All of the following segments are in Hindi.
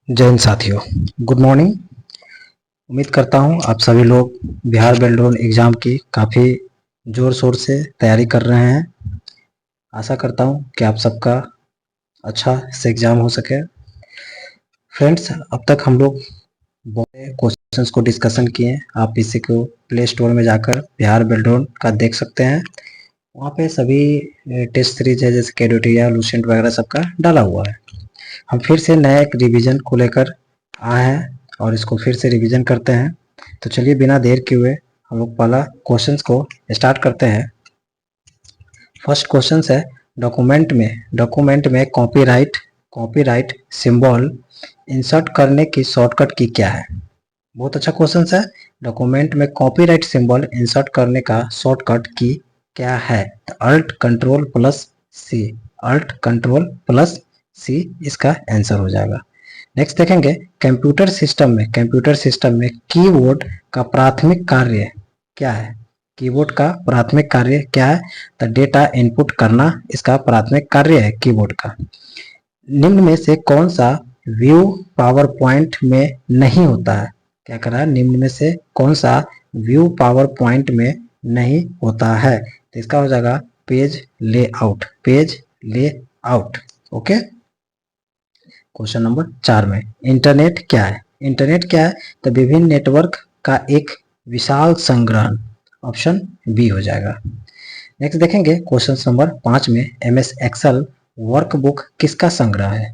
जय हिंद साथियों, गुड मॉर्निंग। उम्मीद करता हूँ आप सभी लोग बिहार बेल्ड्रोन एग्ज़ाम की काफ़ी ज़ोर शोर से तैयारी कर रहे हैं। आशा करता हूँ कि आप सबका अच्छा से एग्ज़ाम हो सके। फ्रेंड्स, अब तक हम लोग बहुत क्वेश्चंस को डिस्कशन किए हैं। आप इसी को प्ले स्टोर में जाकर बिहार बेल्ड्रोन का देख सकते हैं। वहाँ पे सभी टेस्ट सीरीज है, जैसे कैडेटिया, लूसेंट वगैरह सबका डाला हुआ है। हम फिर से नया एक रिवीजन को लेकर आए हैं और इसको फिर से रिवीजन करते हैं। तो चलिए बिना देर किए हुए हम लोग पहला क्वेश्चंस को स्टार्ट करते हैं। फर्स्ट क्वेश्चन है, डॉक्यूमेंट में कॉपीराइट सिंबल इंसर्ट करने की शॉर्टकट की क्या है। बहुत अच्छा क्वेश्चन है। डॉक्यूमेंट में कॉपीराइट सिंबल इंसर्ट करने का शॉर्टकट की क्या है। अल्ट कंट्रोल प्लस सी इसका आंसर हो जाएगा। नेक्स्ट देखेंगे, कंप्यूटर सिस्टम में कीबोर्ड का प्राथमिक कार्य क्या है। कीबोर्ड का प्राथमिक कार्य क्या है। तो डेटा इनपुट करना इसका प्राथमिक कार्य है कीबोर्ड का। निम्न में से कौन सा व्यू पावर पॉइंट में नहीं होता है। क्या कह रहा है, निम्न में से कौन सा व्यू पावर पॉइंट में नहीं होता है। तो इसका हो जाएगा page layout. Okay. Question number 4 में इंटरनेट क्या है। इंटरनेट क्या है, तो विभिन्न नेटवर्क का एक विशाल संग्रह। ऑप्शन बी हो जाएगा। नेक्स्ट देखेंगे क्वेश्चन नंबर 5 में एमएस एक्सेल वर्कबुक किसका संग्रह है।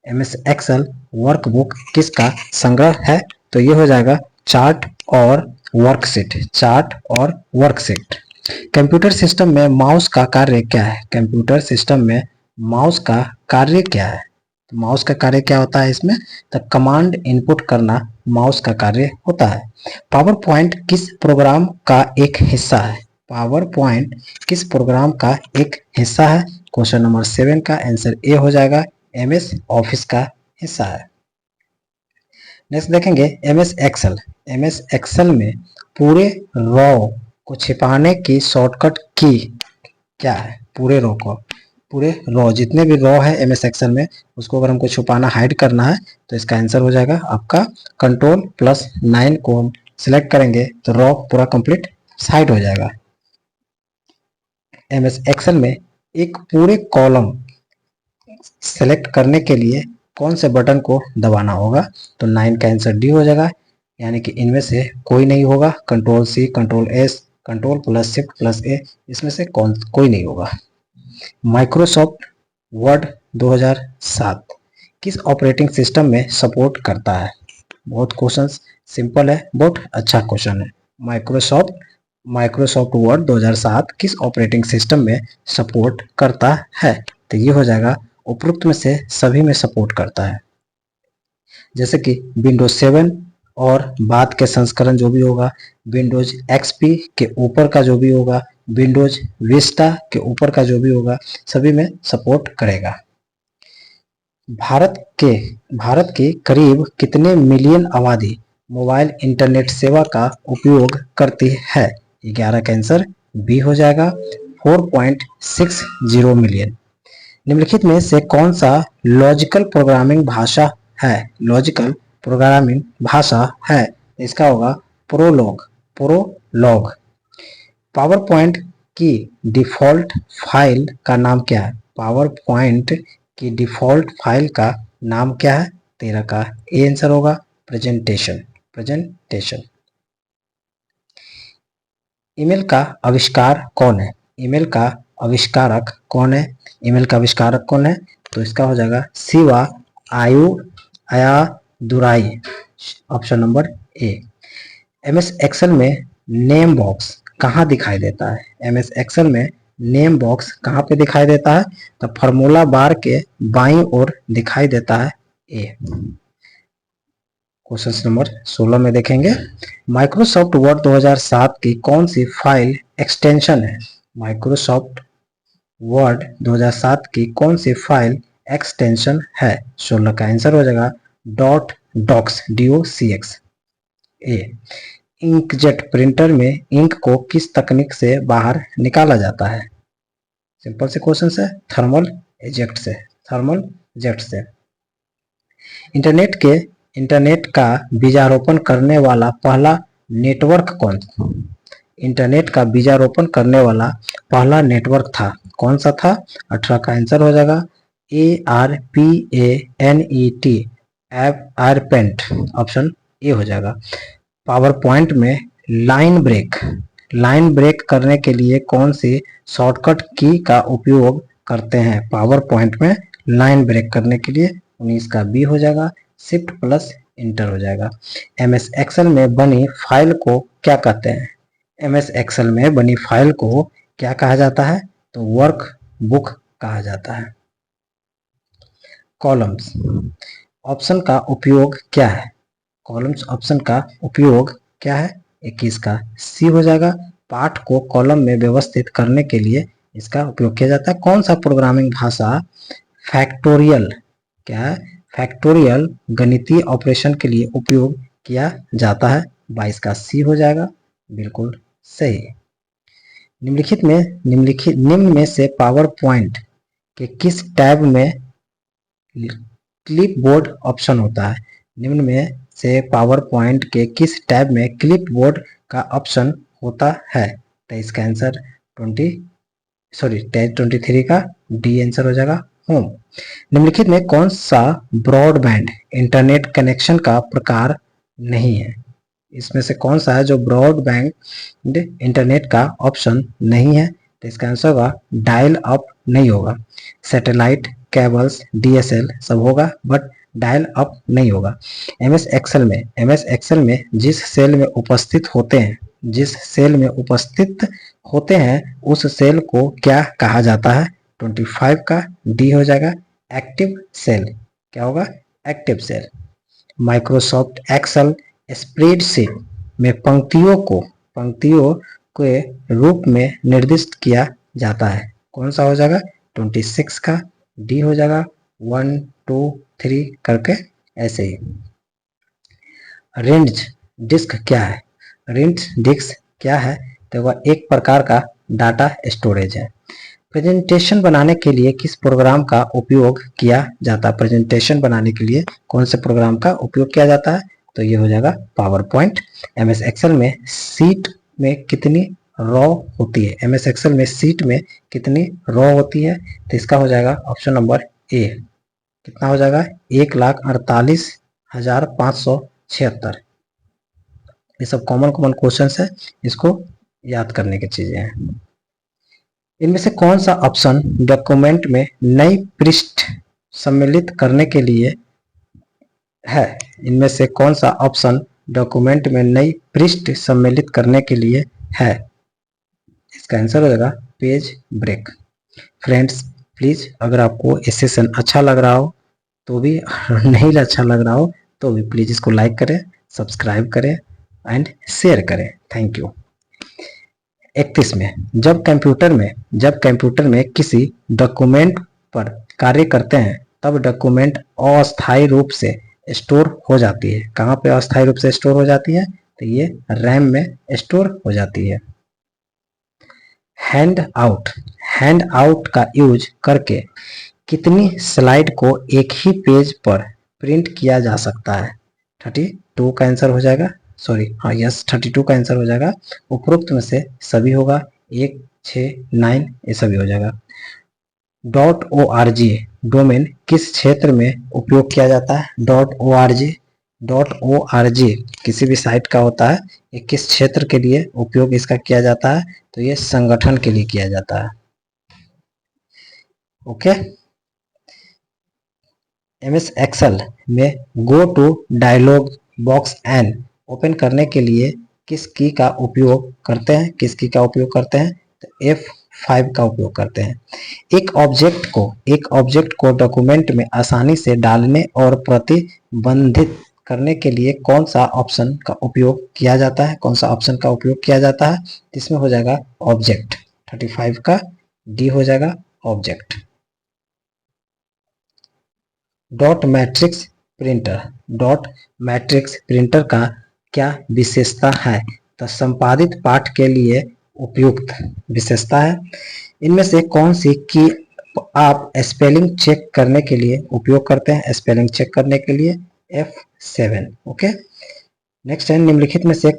एमएस एक्सेल वर्कबुक किसका संग्रह है। तो ये हो जाएगा चार्ट और वर्कशीट। कंप्यूटर सिस्टम में माउस का कार्य क्या है। कंप्यूटर सिस्टम में माउस का कार्य क्या है। तो माउस का कार्य क्या होता है इसमें, तो कमांड इनपुट करना माउस का कार्य होता है। पावर पॉइंट किस प्रोग्राम का एक हिस्सा है। पावर पॉइंट किस प्रोग्राम का एक हिस्सा है। क्वेश्चन नंबर 7 का आंसर ए हो जाएगा, एमएस ऑफिस का हिस्सा है। नेक्स्ट देखेंगे एमएस एक्सेल में पूरे रॉ को छिपाने की शॉर्टकट की क्या है। पूरे रॉ जितने भी रॉ है एमएस एक्सेल में, उसको अगर हमको छुपाना हाइड करना है तो इसका आंसर हो जाएगा आपका कंट्रोल+9 को हम सिलेक्ट करेंगे तो रॉ पूरा कंप्लीट हाइड हो जाएगा। एमएस एक्सेल में एक पूरे कॉलम सेलेक्ट करने के लिए कौन से बटन को दबाना होगा। तो 9 का आंसर डी हो जाएगा, यानी कि इनमें से कोई नहीं होगा। कंट्रोल+C, कंट्रोल+S, कंट्रोल+Shift+A, इसमें से कोई नहीं होगा। माइक्रोसॉफ्ट वर्ड 2007 किस ऑपरेटिंग सिस्टम में सपोर्ट करता है। बहुत क्वेश्चन सिंपल है, बहुत अच्छा क्वेश्चन है। माइक्रोसॉफ्ट वर्ड 2007 किस ऑपरेटिंग सिस्टम में सपोर्ट करता है। तो ये हो जाएगा उपरोक्त में से सभी में सपोर्ट करता है, जैसे कि विंडोज 7 और बाद के संस्करण जो भी होगा, विंडोज एक्सपी के ऊपर का जो भी होगा, विंडोज विस्टा के ऊपर का जो भी होगा, सभी में सपोर्ट करेगा। भारत के करीब कितने मिलियन आबादी मोबाइल इंटरनेट सेवा का उपयोग करती है। 11 का आंसर बी हो जाएगा, 4.60 मिलियन। निम्नलिखित में से कौन सा लॉजिकल प्रोग्रामिंग भाषा है। इसका होगा प्रोलॉग। पावर पॉइंट की डिफॉल्ट फाइल का नाम क्या है। पावर पॉइंट की डिफॉल्ट फाइल का नाम क्या है। 13 का ए आंसर होगा, प्रेजेंटेशन। ईमेल का आविष्कार कौन है। ईमेल का आविष्कारक कौन है। तो इसका हो जाएगा Shiva Ayyadurai, option number A. MS Excel में नेम बॉक्स कहाँ दिखाई देता है। एमएस एक्सेल में नेम बॉक्स कहाँ पे दिखाई देता है। तो फार्मूला बार के बाईं ओर दिखाई देता है, ए। क्वेश्चन नंबर 16 में देखेंगे, माइक्रोसॉफ्ट वर्ड 2007 की कौन सी फाइल एक्सटेंशन है। माइक्रोसॉफ्ट वर्ड 2007 की कौन सी फाइल एक्सटेंशन है। 16 का आंसर हो जाएगा .docx। ए। इंकजेट प्रिंटर में इंक को किस तकनीक से बाहर निकाला जाता है। सिंपल से क्वेश्चन है, थर्मल जेट से। इंटरनेट का बीजारोपण करने वाला पहला नेटवर्क कौन था? इंटरनेट का बीजारोपण करने वाला पहला नेटवर्क था, कौन सा था? 18 का आंसर हो जाएगा ARPANET, ARPANET, ऑप्शन ए हो जाएगा। पावर पॉइंट में लाइन ब्रेक करने के लिए कौन सी शॉर्टकट की का उपयोग करते हैं? पावर पॉइंट में लाइन ब्रेक करने के लिए 19 का बी हो जाएगा, शिफ्ट प्लस इंटर हो जाएगा। MS एक्सेल में बनी फाइल को क्या कहते हैं? MS एक्सेल में बनी फाइल को क्या कहा जाता है? तो वर्क बुक कहा जाता है। कॉलम्स ऑप्शन का उपयोग क्या है? कॉलम्स ऑप्शन का उपयोग क्या है? 21 का सी हो जाएगा। पाठ को कॉलम में व्यवस्थित करने के लिए इसका उपयोग किया जाता है। कौन सा प्रोग्रामिंग भाषा फैक्टोरियल, क्या है? फैक्टोरियल गणितीय ऑपरेशन के लिए उपयोग किया जाता है? 22 का सी हो जाएगा, बिल्कुल सही। निम्न में से पावर पॉइंट के किस टैब में क्लिपबोर्ड ऑप्शन होता है? निम्न में से पावर पॉइंट के किस टैब में क्लिपबोर्ड का ऑप्शन होता है? तो इसका आंसर 23 का डी आंसर हो जाएगा, होम। निम्नलिखित में कौन सा ब्रॉडबैंड इंटरनेट कनेक्शन का प्रकार नहीं है? इसमें से कौन सा है जो ब्रॉडबैंड इंटरनेट का ऑप्शन नहीं है? तो इसका आंसर होगा डायल अप नहीं होगा। सैटेलाइट, केबल्स, DSL सब होगा, बट डायल अप नहीं होगा। MS एक्सेल में जिस सेल में उपस्थित होते हैं उस सेल को क्या कहा जाता है? 25 का डी हो जाएगा, एक्टिव सेल। क्या होगा? Active cell. Microsoft Excel spreadsheet में पंक्तियों के रूप में निर्दिष्ट किया जाता है, कौन सा हो जाएगा? 26 का डी हो जाएगा, 1 2 3 करके ऐसे ही। रेंज डिस्क क्या है? रेंज डिस्क क्या है? तो वह एक प्रकार का डाटा स्टोरेज है। प्रेजेंटेशन बनाने के लिए किस प्रोग्राम का उपयोग किया जाता है? प्रेजेंटेशन बनाने के लिए कौन से प्रोग्राम का उपयोग किया जाता है? तो ये हो जाएगा पावर पॉइंट। MS एक्सेल में सीट में कितनी रॉ होती है? MS एक्सेल में सीट में कितनी रॉ होती है? तो इसका हो जाएगा ऑप्शन नंबर ए, कितना हो जाएगा? 1,48,576। ये सब कॉमन क्वेश्चन है, इसको याद करने की चीजें हैं। इनमें से कौन सा ऑप्शन डॉक्यूमेंट में नई पृष्ठ सम्मिलित करने के लिए है? इनमें से कौन सा ऑप्शन डॉक्यूमेंट में नई पृष्ठ सम्मिलित करने के लिए है? इसका आंसर हो जाएगा पेज ब्रेक। फ्रेंड्स प्लीज, अगर आपको ये सेशन अच्छा लग रहा हो तो भी, नहीं अच्छा लग रहा हो तो भी प्लीज इसको लाइक करें, सब्सक्राइब करें एंड शेयर करें। Thank you. 31 में जब कंप्यूटर में किसी डॉक्यूमेंट पर कार्य करते हैं तब डॉक्यूमेंट अस्थायी रूप से स्टोर हो जाती है। कहाँ पे अस्थायी रूप से स्टोर हो जाती है? तो ये रैम में स्टोर हो जाती है। हैंड आउट का यूज करके कितनी स्लाइड को एक ही पेज पर प्रिंट किया जा सकता है? 32 का आंसर हो जाएगा, 32 का आंसर हो जाएगा। उपरोक्त में से सभी होगा, 1 6 9 ये सभी हो जाएगा। .org डोमेन किस क्षेत्र में उपयोग किया जाता है? .org किसी भी साइट का होता है, ये किस क्षेत्र के लिए उपयोग इसका किया जाता है? तो ये संगठन के लिए किया जाता है। ओके। MS एक्सेल में go to dialog box and open करने के लिए किस की का उपयोग करते हैं? तो F5 का उपयोग करते हैं। एक ऑब्जेक्ट को डॉक्यूमेंट में आसानी से डालने और प्रतिबंधित करने के लिए कौन सा ऑप्शन का उपयोग किया जाता है? इसमें हो जाएगा ऑब्जेक्ट। 35 का डी हो जाएगा, ऑब्जेक्ट। डॉट मैट्रिक्स प्रिंटर का क्या विशेषता है? तो संपादित पाठ के लिए उपयुक्त विशेषता है। इनमें से कौन सी की आप स्पेलिंग चेक करने के लिए उपयोग करते हैं, स्पेलिंग चेक करने के लिए F7। ओके, नेक्स्ट है, निम्नलिखित में से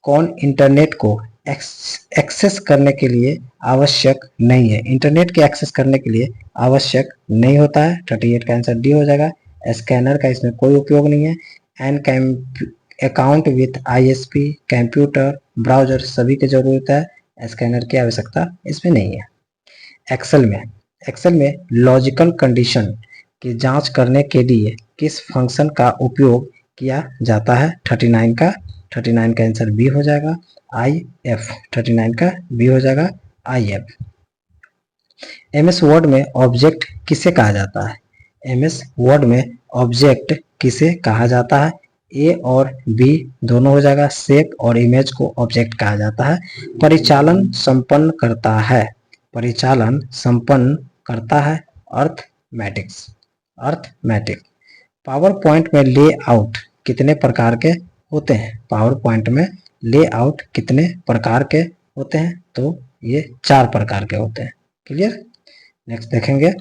कौन इंटरनेट को एक्सेस करने के लिए आवश्यक नहीं है? इंटरनेट के एक्सेस करने के लिए आवश्यक नहीं होता है। 38 का आंसर डी हो जाएगा। स्कैनर का इसमें कोई उपयोग नहीं है। And account with ISP, computer, browser सभी की जरूरत है, स्कैनर की आवश्यकता इसमें नहीं है। एक्सेल में लॉजिकल कंडीशन की जांच करने के लिए किस फंक्शन का उपयोग किया जाता है? 39 का आंसर बी हो जाएगा, IF। 39 का बी हो जाएगा, IF। MS वर्ड में ऑब्जेक्ट किसे कहा जाता है? MS वर्ड में ऑब्जेक्ट किसे कहा जाता है? A और B दोनों हो जाएगा। शेप और इमेज को ऑब्जेक्ट कहा जाता है। परिचालन संपन्न करता है अर्थमेटिक। पावर पॉइंट में लेआउट कितने प्रकार के होते हैं? पावर पॉइंट में लेआउट कितने प्रकार के होते हैं? तो ये 4 प्रकार के होते हैं। क्लियर? नेक्स्ट देखेंगे,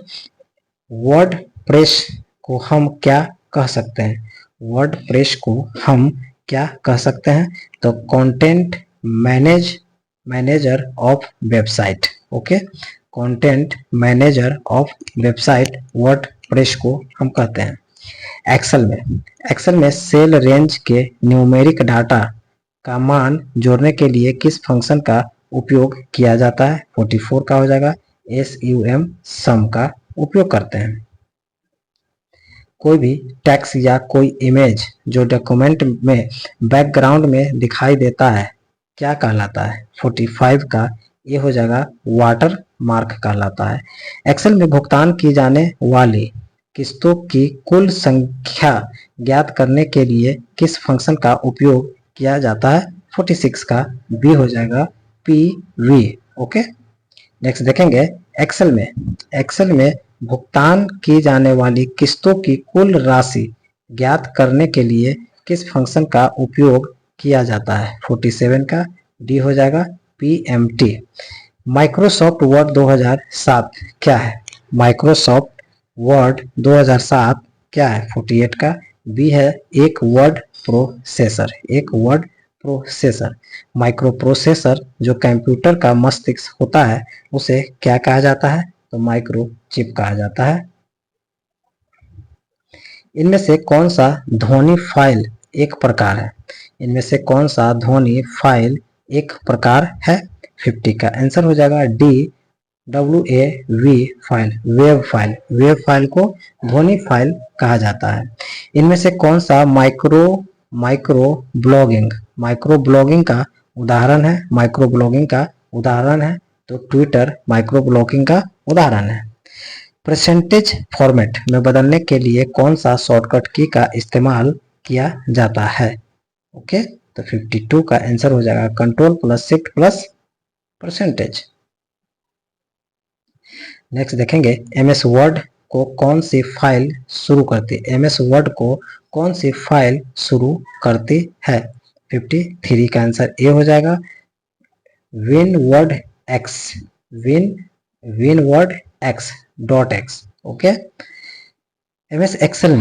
वर्ड प्रेस को हम क्या कह सकते हैं? वर्ड प्रेस को हम क्या कह सकते हैं? तो content manager of website. Okay, content manager of website word press को हम कहते हैं। एक्सेल में सेल रेंज के न्यूमेरिक डाटा का मान जोड़ने के लिए किस फंक्शन का उपयोग किया जाता है? 44 का हो जाएगा, SUM सम का उपयोग करते हैं। कोई भी टेक्स्ट या कोई इमेज जो डॉक्यूमेंट में बैकग्राउंड में दिखाई देता है क्या कहलाता है? 45 का ये हो जाएगा, वाटर मार्क कहलाता है। एक्सेल में भुगतान की जाने वाली किस्तों की कुल संख्या ज्ञात करने के लिए किस फंक्शन का उपयोग किया जाता है? 46 का बी हो जाएगा, PV। ओके, नेक्स्ट देखेंगे, एक्सेल में भुगतान की जाने वाली किस्तों की कुल राशि ज्ञात करने के लिए किस फंक्शन का उपयोग किया जाता है? 47 का डी हो जाएगा, PMT। माइक्रोसॉफ्ट वर्ड 2007 क्या है? माइक्रोसॉफ्ट वर्ड 2007 क्या है? 48 का बी है, एक वर्ड प्रोसेसर। माइक्रो प्रोसेसर जो कंप्यूटर का मस्तिष्क होता है उसे क्या कहा जाता है? तो माइक्रो चिप कहा जाता है। इनमें से कौन सा ध्वनि फाइल एक प्रकार है? इनमें से कौन सा ध्वनि फाइल एक प्रकार है? 50 का आंसर हो जाएगा, D, WAV file, web file को ध्वनि फाइल कहा जाता है। इनमें से कौन सा माइक्रो ब्लॉगिंग का उदाहरण है? तो ट्विटर माइक्रो ब्लॉगिंग का उदाहरण है। परसेंटेज फॉर्मेट में बदलने के लिए कौन सा शॉर्टकट की का इस्तेमाल किया जाता है? ओके, तो 52 का आंसर हो जाएगा, Ctrl+Shift+%। नेक्स्ट देखेंगे, MS वर्ड को कौन सी फाइल शुरू करती है? MS वर्ड को कौन सी फाइल शुरू करती है? 53 का आंसर ए हो जाएगा, winwordx.x। ओके, MS एक्सेल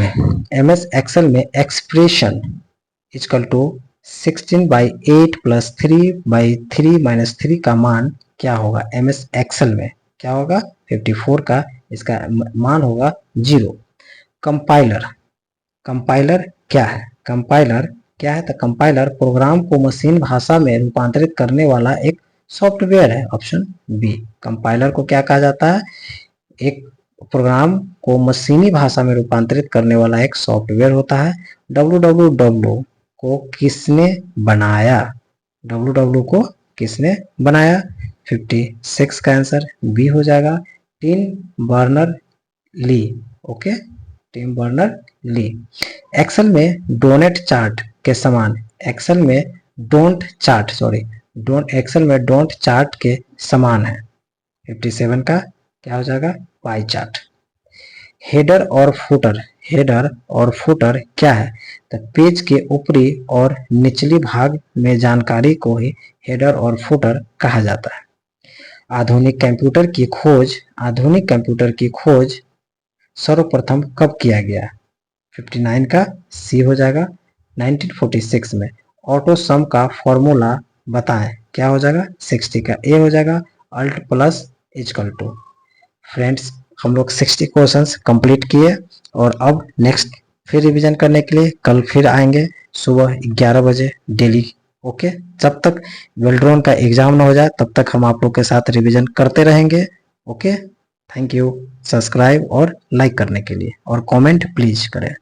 में एक्सप्रेशन इक्वल टू 16/8 + 3/3 - 3 का मान क्या होगा? MS एक्सेल में क्या होगा? 54 का इसका मान होगा 0। कंपाइलर क्या है? तो कंपाइलर प्रोग्राम को मशीन भाषा में रूपांतरित करने वाला एक सॉफ्टवेयर है, ऑप्शन बी। कंपाइलर को क्या कहा जाता है? एक प्रोग्राम को मशीनी भाषा में रूपांतरित करने वाला एक सॉफ्टवेयर होता है। www को किसने बनाया? 56 का आंसर बी हो जाएगा, Tim Berners-Lee. Okay, Tim Berners-Lee. Excel में डोनेट चार्ट के समान डोंट चार्ट के समान है। 57 का क्या हो जाएगा? Pie chart. हेडर और फुटर क्या है? तो पेज के ऊपरी और निचली भाग में जानकारी को ही हेडर और फुटर कहा जाता है। आधुनिक कंप्यूटर की खोज सर्वप्रथम कब किया गया? 59 का सी हो जाएगा, 1946 में। ऑटो सम का फॉर्मूला बताएं, क्या हो जाएगा? 60 का ए हो जाएगा, alt plus equal to. Friends, हम लोग 60 क्वेश्चंस कंप्लीट किए और अब नेक्स्ट फिर रिवीजन करने के लिए कल फिर आएंगे सुबह 11 बजे डेली। ओके, जब तक वेल्ड्रोन का एग्जाम ना हो जाए तब तक हम आप लोग के साथ रिवीजन करते रहेंगे। Okay, thank you. सब्सक्राइब और लाइक करने के लिए और कमेंट प्लीज करें।